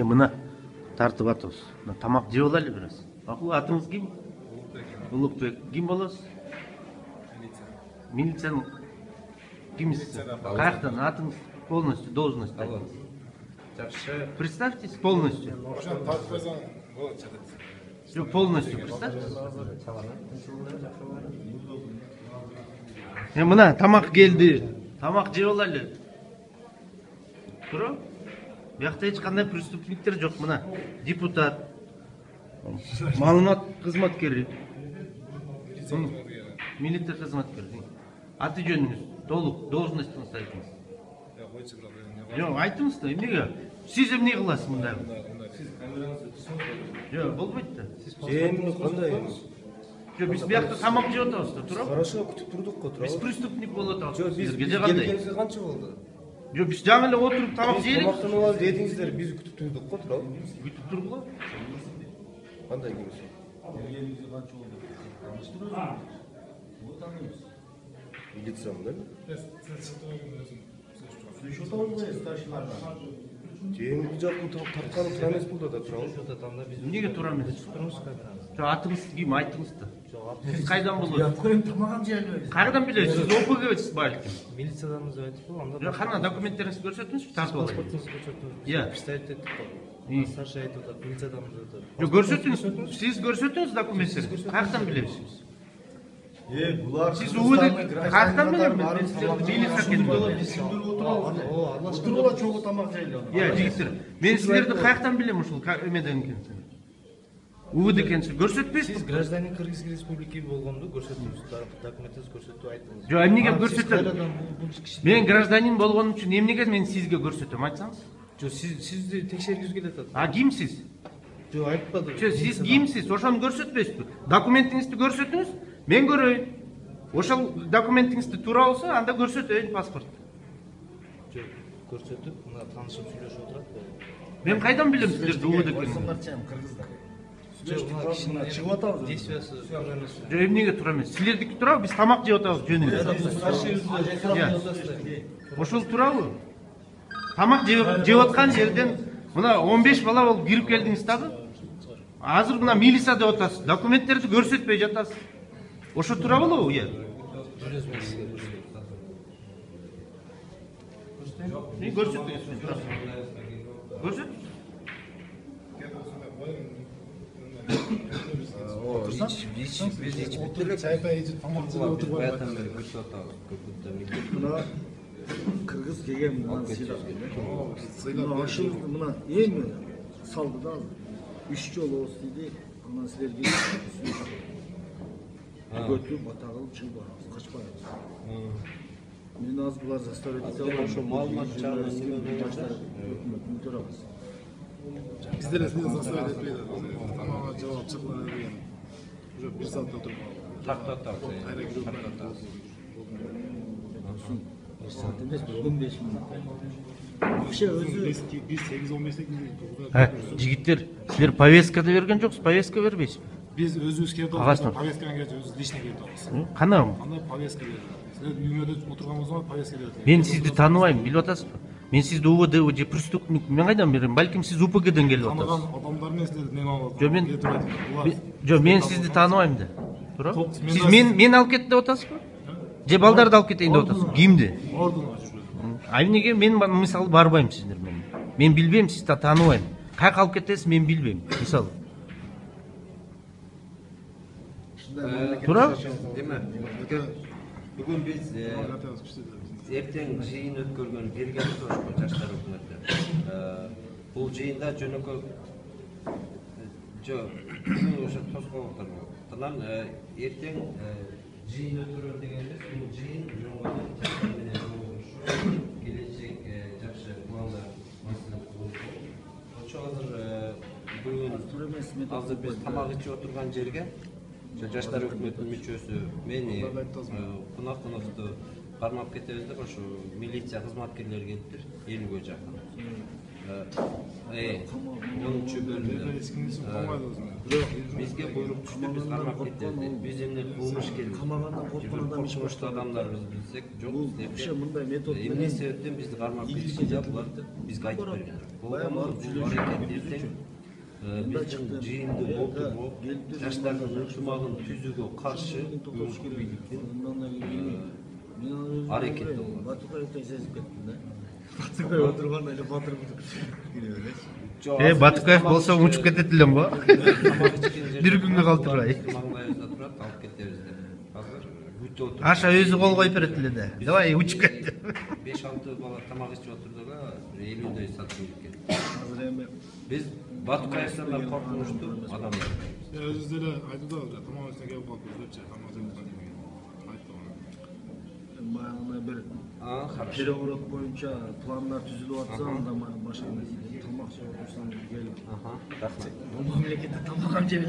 мына тартып атабыз. Тамак жеп алайлы бир аз. Макул, атыңыз ким? Улукбек. Ким болосуз? Милициянын кимсиз? Каяктан атыңыз? Полностью должность. Жакшы. Представьтесь полностью. Жоқ, полностью представьтесь. Мына тамак келди. Тамак жеп алайлы. Тура? Бияқта эч кандай преступниктер жок. Мына депутат, маалымат кызматкери, милиция кызматкери. Аты жөнүңүз, толук должностуңузду айтыңыз. Жок, айтыңыз да, эмнеге? Сиз эмне кыласыз мындай? Жок, болбойт да. Эмне кандай? Жок, биз биякта тамак жеп атабыз да, туурабы? Хорошо, күтүп турдук го, туурабы? Биз преступник болуп атабыз. Жок, биз Силерге кандай? келгенибизге канча болду? Жок, биз жаңы эле отуруп тамак жейли. Тамактан алып дедиңиздер, биз күтүп турдук го, туурабы? Күтүп тургула. Кандай кимиси? Милициямын, да? Жеңил жактын тартканы туура эмес бул да, туурабы? Эмнеге туура эмес? Жок, атыңыз ким? Айтыңыз да. Сиз кайдан болосуз? Коем тамагын жей албайбыз. Кайдан билесиз? Сиз ОПГбысыз балким. Милициядамыз деп айтып кой, анда. Жок, кана документтериңизди көрсөтүңүзчү, тартып алайын. Паспортуңузду көрсөтүңүз. Иә. Представить еттик го. Саша айтып атат, милициядамыз деп атат. Жок, көрсөтүңүз. Сиз көрсөтүңүз документтерди. Каяктан билебиз? Булар Сиз УВД каяктан билем? Мен силерди милиция экенин. Отурула чогуу тамак жейле. Иә, жигиттер. Мен силерди каяктан билем ушул эмеден экенин? УВД экенсиз көрсөтпөйсүз? Сиз гражданин Кыргызской республики болгонду көрсөтүңүз, документиңизди көрсөтүп айтыңыз. Жок, эмнеге көрсөтөм? Мен гражданин болгонум үчүн эмнеге мен сизге көрсөтөм, айтсаңыз? Жок, сизди текшергүзү келет атат. А кимсиз? Жок, айтпады. Жок, сиз кимсиз? Ошону көрсөтпөйсүзбү? Документиңизди көрсөтүңүз, мен көрөйүн. Ошол документиңизди туура болсо, анда көрсөтөйүн паспорт. Жок, көрсөтүп, мына таанышып сүйлөшүп отурат. Мен кайдан билем силерди УВД экенин? Кыргыздар. Жок, мына кишинин чыгып атабыз. действиясы туура эмес. Жок, эмнеге туура эмес? Силердики туурабы? Биз тамак жеп атабыз жөнүндө. Ошол туурабы? Тамак жеп аткан жерден мына 15 бала болуп кирип келдиңиз дагы. Азыр мына милиция деп атасыз. Документтерди көрсөтпөй жатасыз. Ошо туура болобу? Иә. Мен көрсөтүңүз. Көрсөт. Мына кыргыз келген мына сыйлап. Ашыл мына эми салды да. 3 жол болуп дейди. Анан силерге көтүп бата кылып чыгып барабыз, качпайбыз. Мен аз булар заставить ете албайм. Ошо маалымат жагынан неме жаштар өкмөтүн көрөбүз. Биздер сизден заставить этпейди. Тамага жабап чыккан деген. Уже 1 саат отуруп калдык. тартып Саат эмес, 15 мүнөт. Вообще өзү 8-15 Жигиттер, силер повесткада берген жоксуз, повестка бербейсизби? Биз өзүбүз келип Кагаздан. повестканы келип өзүбүз лично келип атабыз. Кана? Анда повестка берди. Силер үйүңөрдө отурганыңызда повестка берди. Мен сизди тааныбайм, билип атасызбы? Мен сизди УВД же преступник мен кайдан берем? Балким сиз УПГден келип атасыз. Таныган адамдар менен силер неме алып. Жок, мен сизди тааныбайм да. Туура? Сиз мен алып кет деп атасызбы? Же балдарды алып кетейин деп атасызбы? Кимди? Ордуна жүрөт. А эмнеге мен мисалы барбайм сиздер менен? Мен билбейм, сизди тааныбайм. Каяка алып кетесиз, мен билбейм. Мисалы. Туура? Эме, бүгүн биз эртең жыйын өткөргөн бергенбиз ошо жаштар өкмөтү. Бул жыйында жөнөкөй жок, ошо тоскоолдор болот. Эртең жыйын өткөрөм дегенбиз, бул жыйын жөнгөнүн жаштар менен жолугушуу, келечек жакшы пландар маселе болуп. Ошо бүгүн азыр биз тамак ичип отурган жерге жаштар өкмөтүнүн мүчөсү мени кунакту кармап кетебиз деп ошо милиция кызматкерлери келиптир, 50ге жакын. 10-бөлүмдө Бизге буйрук түштү, биз кармап кетебиз. Биз эмне кылмыш келди. Камагандан корккон адам ич Коркунучтуу адамдарбыз билсек, жок Бул деп. вообще мындай метод Эмне себептен бизди кармап кетишти да, булар бизге айтып берген. Баягы барып сүйлөшүп, Биздин жыйынды болтуруп, жаштардын ынтымагын түзүүгө каршы өлкө бийликтин аракети болгон. Батукаевден сезип кеттим да. Батукаев отурганда эле батыр кире берет. Батукаев болсо учуп кетет элем го. Бир күнгө калтырбай. Маңдайыбызда турат, алып кетебиз деп. Азыр бүтө отуруп. Аша өзү кол коюп берет эле да. Давай учуп кет. 5-6 бала тамак ичип отурдуга 50дөй сатып кетти. Азыр эми Биз Батукаевден коркунучтуу адамдар. Өзүбүз деле айтты да, тамак үстүнө келип калыппыз депчи, тамак жеп деген. Айтты аны. баягы бир Хорошо. переворот боюнча пландар түзүлүп атса, анда башка нерсе. Тамак жеп отурсаң келип. Рахмат. Бул мамлекетте тамак жеп